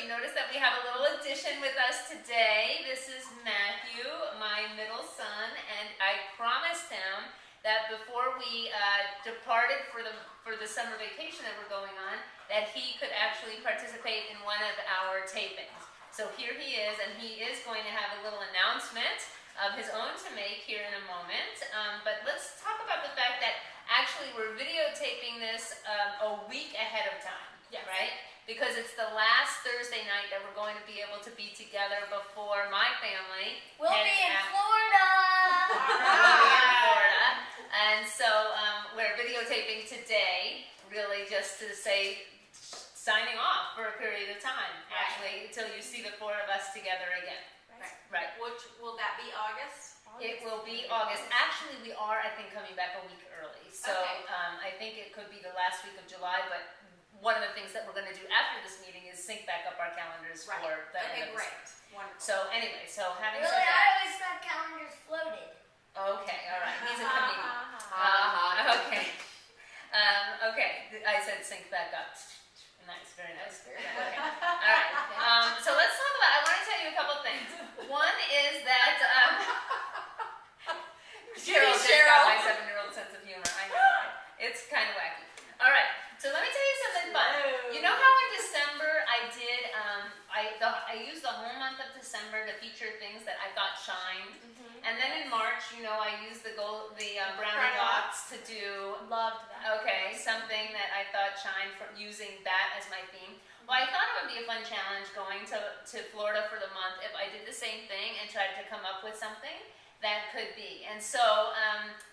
you notice that we have a little addition with us today. This is Matthew, my middle son, and I promised him that before we departed for the summer vacation that we're going on, that he could actually participate in one of our tapings. So here he is, and he is going to have a little announcement of his own to make here in a moment. But let's talk about the fact that actually we're videotaping this a week ahead of time, yes. Right? Because it's the last Thursday night that we're going to be able to be together before my family. We'll be in Florida! We'll be in Florida. And so we're videotaping today, really just to say signing off for a period of time, actually, until you see the four of us together again. Right. Which, will that be August? It will be August. Actually, we are, I think, coming back a week early. So I think it could be the last week of July, but one of the things that we're going to do after this meeting is sync back up our calendars for the end of the great. Wonderful. So anyway, so having really, said that. I always thought calendars floated. Okay, all right. He's a comedian. Okay. Okay, I said sync back up. Nice, very nice. Okay. All right. So let's talk about, I want to tell you a couple things. One is that Cheryl just got my 7-year-old sense of humor. I know. It's kind of wacky. All right. So let me tell you something fun. You know how in December I did, I used the whole month of December to feature things that I thought shined. And then in March, you know, I used the brownie lots to do. Loved that. Okay, something that I thought shined from using that as my theme. Well, I thought it would be a fun challenge going to Florida for the month if I did the same thing and tried to come up with something that could be. And so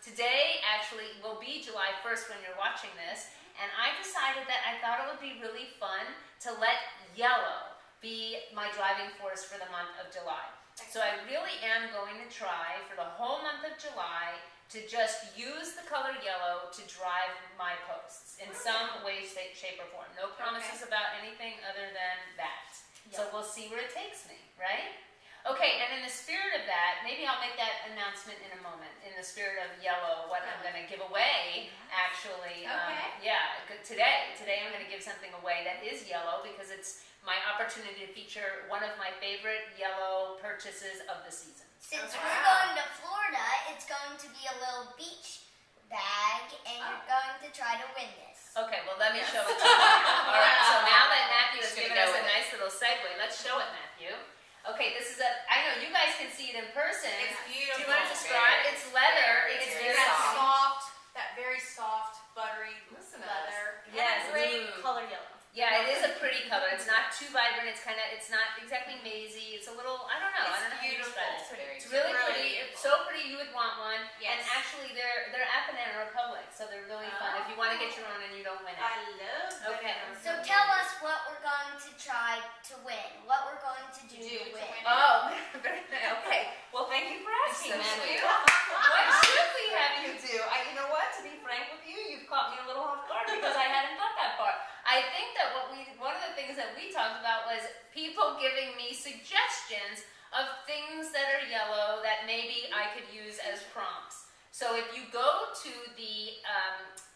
today actually will be July 1st when you're watching this. And I decided that I thought it would be really fun to let yellow be my driving force for the month of July. So I really am going to try for the whole month of July to just use the color yellow to drive my posts in some way, shape, or form. No promises about anything other than that. Yep. So we'll see where it takes me, right? Okay, and in the spirit of that, maybe I'll make that announcement in a moment. In the spirit of yellow, what I'm going to give away, actually, Today I'm going to give something away that is yellow because it's my opportunity to feature one of my favorite yellow purchases of the season. Since we're going to Florida, it's going to be a little beach bag, and you're going to try to win this. Okay, well let me show it to you. All right, so now that Matthew has given us a nice little segue, let's show it, Matthew. Okay, this is I know you guys can see it in person. It's beautiful. Do you want to describe? It's leather. It's very soft. That very soft, buttery leather. Yes. Great color yellow. Yeah, it is a pretty color. It's not too vibrant. It's not exactly mazy. It's a little, I don't know. I don't know how to describe it. It's really pretty. It's so pretty you would want one. Yes. And actually they're at Banana Republic, so they're really fun if you want to get your own and you don't win it. I love Okay. So tell us what we're going to try to win. What we're going to do to win. Oh, okay. Well, thank you for asking, Matthew. What should we have you do? You know what? To be frank with you, you've caught me a little off guard because I hadn't thought that far. I think that one of the things that we talked about was people giving me suggestions of things that are yellow that maybe I could use as prompts. So if you go to the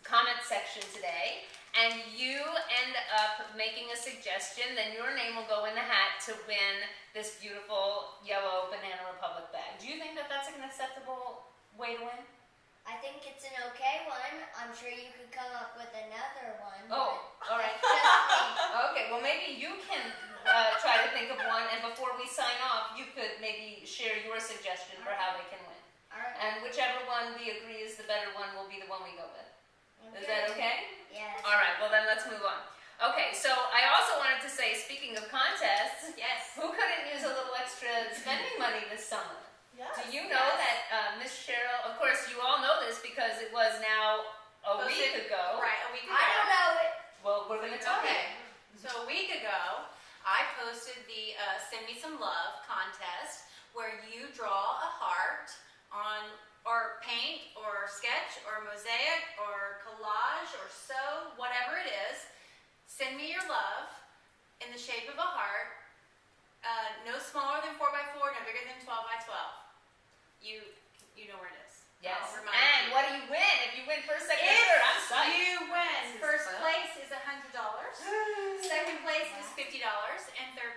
comment section today and you end up making a suggestion, then your name will go in the hat to win this beautiful yellow Banana Republic bag. Do you think that that's an acceptable way to win? I think it's an okay one. I'm sure you could come up with another one. Oh, all right. Just me. Okay, well maybe you can try to think of one, and before we sign off, you could maybe share your suggestion for how they can win. All right. And whichever one we agree is the better one will be the one we go with. Okay. Is that okay? Yes. All right, well then let's move on. Okay, so I also wanted to say, speaking of contests, who couldn't use a little extra spending money this summer? Yes. Do you know that Miss Cheryl, of course you all know this because it was now a week ago. Right, a week ago. I don't know it. Well, we're going to tell you. So a week ago, I posted the Send Me Some Love contest where you draw a heart on, or paint, or sketch, or mosaic, or collage, or sew, whatever it is. Send me your love in the shape of a heart, no smaller than 4x4, no bigger than 12x12. You know where it is. Yes. And what do you win if you win first, second, and third? I'm psyched. You win. First place is $100. Second place is $50, and third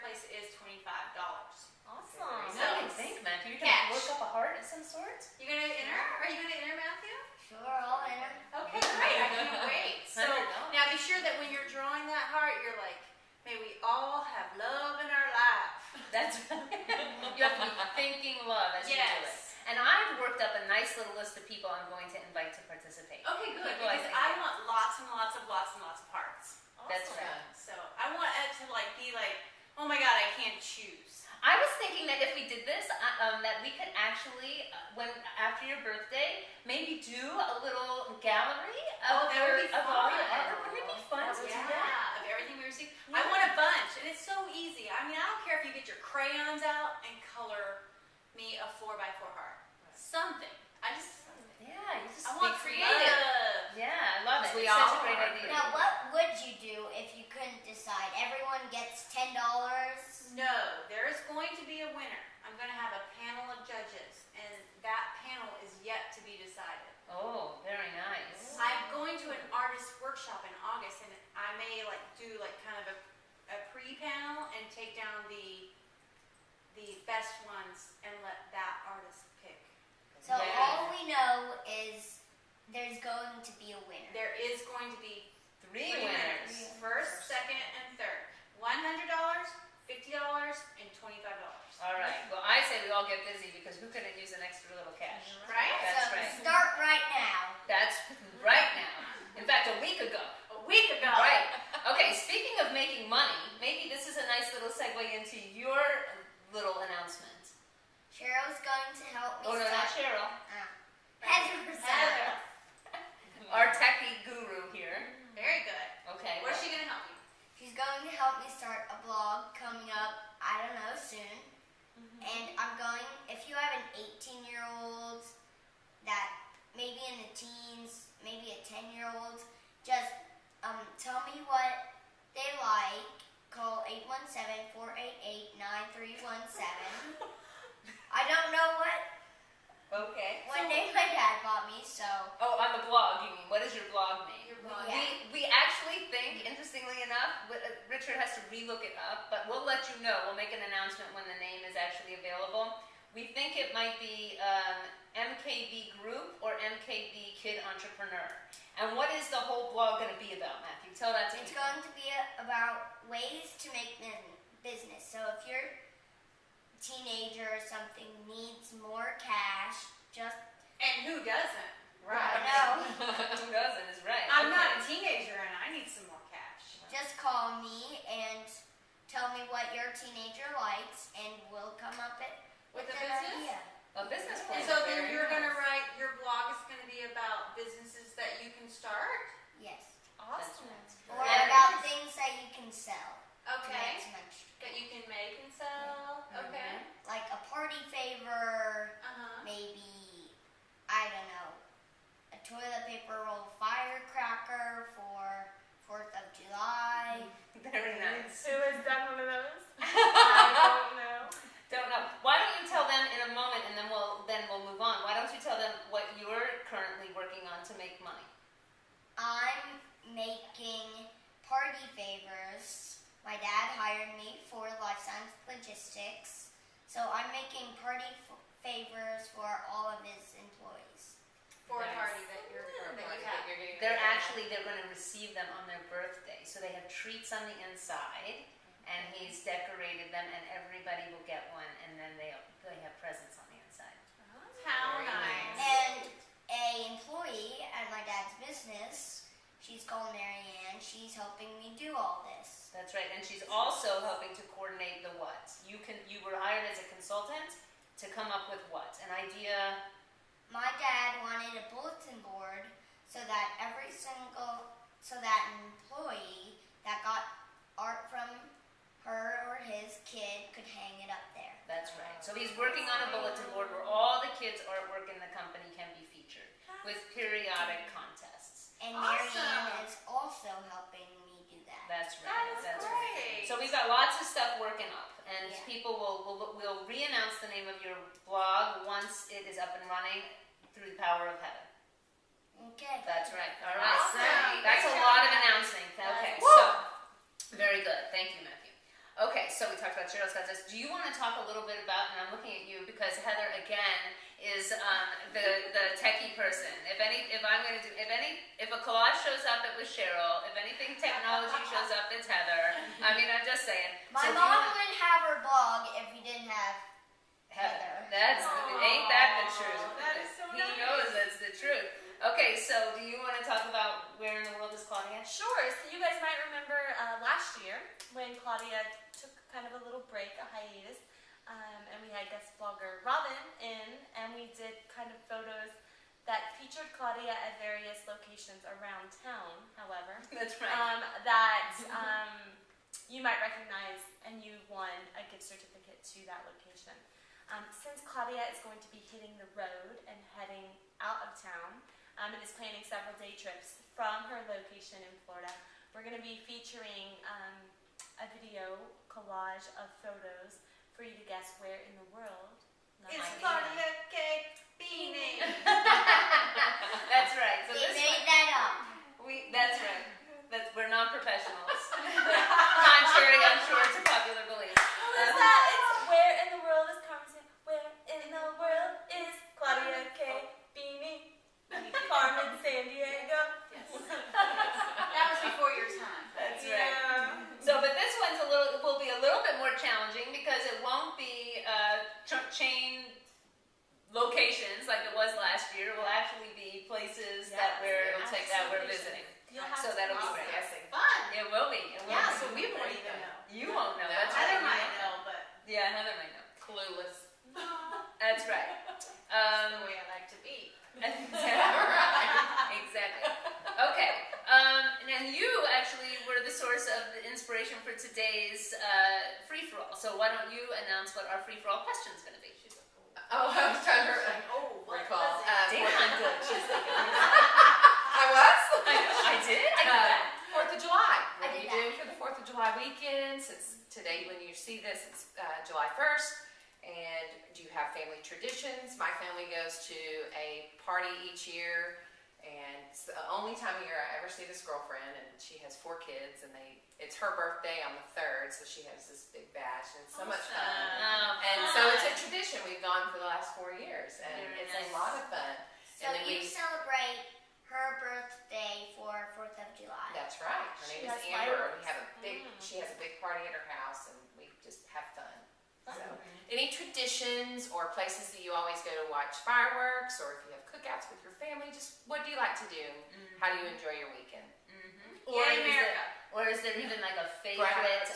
That's right. You have to be thinking love as you do it. Yes. And I've worked up a nice little list of people I'm going to invite to participate. Okay, good. People Because think I of. want lots and lots of hearts. That's Awesome. right. So I want it to like be like, oh my God, I can't choose. I was thinking that if we did this, that we could actually, when after your birthday, maybe do a little gallery Oh, of, that would be of all your fun. art. Wouldn't it be fun to do that? Yeah, of everything we receive. Yeah. I want a bunch, and it's so easy. I mean, I don't care if you get your crayons out and color me a 4x4 heart. Something. Yeah, you just I be want creative. love. Yeah, I love it. We It's such all a great are. idea. Now, what would you do if you couldn't decide? Everyone gets $10. No, there is going to be a winner. I'm going to have a panel of judges, and that panel is yet to be decided. Oh, very nice. I'm going to an artist workshop in August, and I may like do like kind of a pre-panel and take down the best ones and let that artist pick. So Yeah. all we know is there's going to be a winner. There is going to be Three three winners. winners: first, second, and third. $100, $50, and $25. All right. Well, I say we all get busy because who couldn't use an extra little cash? Right? That's so right. start right now. That's right now. In fact, a week ago. A week ago. Right. Okay, speaking of making money, maybe this is a nice little segue into your little announcement. Cheryl's going to help me Oh, no, not start. Cheryl. Heather's Heather. Our techie guru here. Very good. Okay. Where's she going to help you? She's going to help me start a blog coming up, I don't know, soon. And I'm going, if you have an 18-year-old that maybe in the teens, maybe a 10-year-old, just tell me what they like. Call 817-488-9317. I don't know what Okay. name my dad bought me, so Oh, on the blog, you mean? What is your blog name? Your blog. Yeah. We actually think, interestingly enough, Richard has to relook it up, but we'll let you know. We'll make an announcement when the name is actually available. We think it might be MKB Group or MKB Kid Entrepreneur. And what is the whole blog going to be about, Matthew? Tell that to it's me. going to be about ways to make business. So if you're a teenager or something needs more cash, just And who doesn't? I know. Who doesn't is right. I'm Okay. not a teenager and I need some more cash. Just call me and tell me what your teenager likes, and we'll come up with With a an business? idea. A business plan. And so then Very you're going to nice. write, your blog is going to be about businesses that you can start? Yes. Awesome. Or Yeah. about things that you can sell. Okay. Not so much. That you can make and sell? Okay. Like a party favor, Uh-huh. maybe, I don't know, a toilet paper roll firecracker for 4th of July. Very nice. Who has done one of those? I don't know. Don't know. Why don't you tell them in a moment, and then we'll move on. Why don't you tell them what you're currently working on to make money? I'm making party favors. My dad hired me for life science logistics, so I'm making party favors for all of his employees. For a Nice. party that you're that you have. They're going to receive them on their birthday. So they have treats on the inside, and he's decorated them, and everybody will get one, and then they have presents on the inside. How Very nice. And a employee at my dad's business, she's called Marianne, she's helping me do all this. That's right, and she's also helping to coordinate the what. You were hired as a consultant to come up with what? An idea. My dad wanted a bulletin board so that an employee that got art from her or his kid could hang it up there. That's right. So he's working on a bulletin board where all the kids' artwork in the company can be featured with periodic contests. And Awesome. Marianne is also helping me do that. That's right. That is That's great. right. So we've got lots of stuff working up, and Yeah. people will re-announce the name of your blog once it is up and running through the power of heaven. Okay. That's right. All right. Awesome. That's a Great lot job, of Matt. announcing. Okay. Woo! So very good. Thank you, Matthew. Okay, so we talked about Cheryl's contest. Do you want to talk a little bit about, and I'm looking at you because Heather again is the techie person. If a collage shows up, it was Cheryl. If anything technology shows up, it's Heather. I mean, I'm just saying. My So mom wouldn't have her blog if we didn't have Heather. Ain't that the truth? That is so He nice. knows that's the truth. Okay, so do you want to talk about where in the world is Claudia? Sure. So you guys might remember last year when Claudia took kind of a little break, a hiatus, and we had guest blogger Robin in, and we did kind of photos that featured Claudia at various locations around town, however, That's right. that you might recognize, and you won a gift certificate to that location. Since Claudia is going to be hitting the road and heading out of town, and is planning several day trips from her location in Florida, we're going to be featuring a video collage of photos for you to guess where in the world. It's Claudia K. Beanie. That's right. So They this made that up. that's right. We're not professionals. Contrary, I'm sure, to popular belief. What is that? It's where in the world is Carmen? Where in the world is Claudia K. Beanie? Carmen San Diego. Yes. That was before your time. That's right. So, but this one's will be a little bit more challenging because it won't be chain locations like it was last year. It will actually be places that we're visiting. You'll have So to that'll be guess. great. Guessing. Fun. It will be. It will Yeah, be. so we won't even know. You won't know. No. That's Heather right. might know, but Yeah, Heather might know. Clueless. That's right. that's the way I like to be. Exactly. Okay. And you actually were the source of the inspiration for today's free-for-all. So why don't you announce what our free-for-all question is going to be? Oh, I was trying to What recall. was it? Damn, I'm good. She's thinking. I was? I did? I did that. 4th of July. I What do did you do for the 4th of July weekend? Since today, when you see this, it's July 1st. And do you have family traditions? My family goes to a party each year. And it's the only time of year I ever see this girlfriend. And she has 4 kids. And it's her birthday on the 3rd. So she has this big bash. And it's so much fun. Oh, And fun. so it's a tradition we've gone for the last 4 years. And Very it's nice. a lot of fun. So And then you we- celebrate her birthday for 4th of July. That's right. Her She name is has Amber. We fireworks. have a big. She has a big party at her house, and we just have fun. So, any traditions or places that you always go to watch fireworks, or if you have cookouts with your family, just what do you like to do? How do you enjoy your weekend? Or Yay, is America. Or is there even like a Right.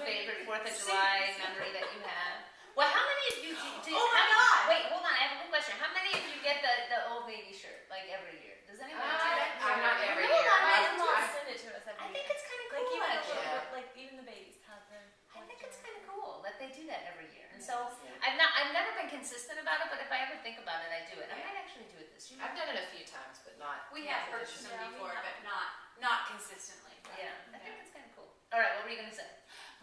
favorite 4th of July memory that you have? Well, how many of you do? Oh my God. Wait, hold on. I have a quick question. How many of you get the Old Navy shirt like every year? Does anyone do that? I'm not every No, year. my I- mom I- send it to us every I year. think it's kind of like cool. even Actually. Yeah. like even the babies have their. I think it's kind of cool that they do that every year. And so I've never been consistent about it, but if I ever think about it, I do it. I might actually do it this year. I've done it a few times, but not. We not have purchased them Yeah, we before, have. but not consistently. Yeah, I think it's kind of cool. All right, what were you gonna say?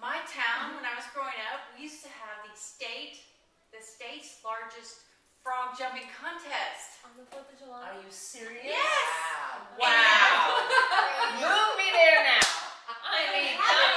My town, when I was growing up, we used to have the state's largest frog jumping contest. On the 4th of July. Are you serious? Yes. Wow. Wow. Move me there now. I mean, come on,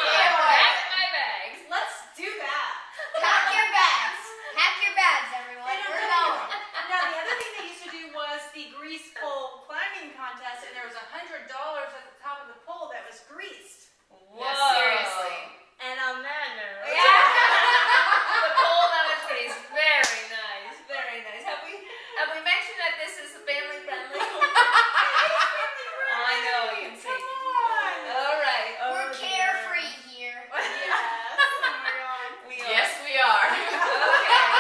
pack my bags. Let's do that. Pack your bags. Pack your bags, everyone. We're going. Now, the other thing they used to do was the grease pole climbing contest, and there was $100 at the top of the pole that was greased. Whoa. Yeah, seriously. And on that note. The pole that was greased. Very nice. Very nice. Have we mentioned that this is family friendly? I know, I can see. Come on. All right. We're carefree here. Yes. Oh my God. We are. Yes, we are. Okay.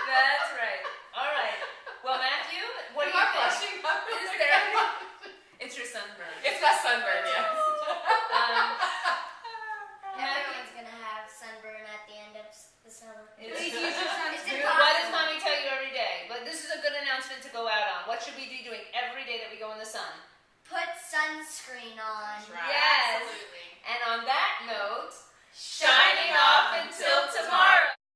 That's right. All right. Well, Matthew, what do Am you I think? blushing? Is there? It's your sunburn. It's my sunburn, yes. Everyone's gonna have sunburn at the end of the summer. It's- Please use your Is it sunscreen. What does mommy tell you every day? But this is a good announcement to go out on. What should we do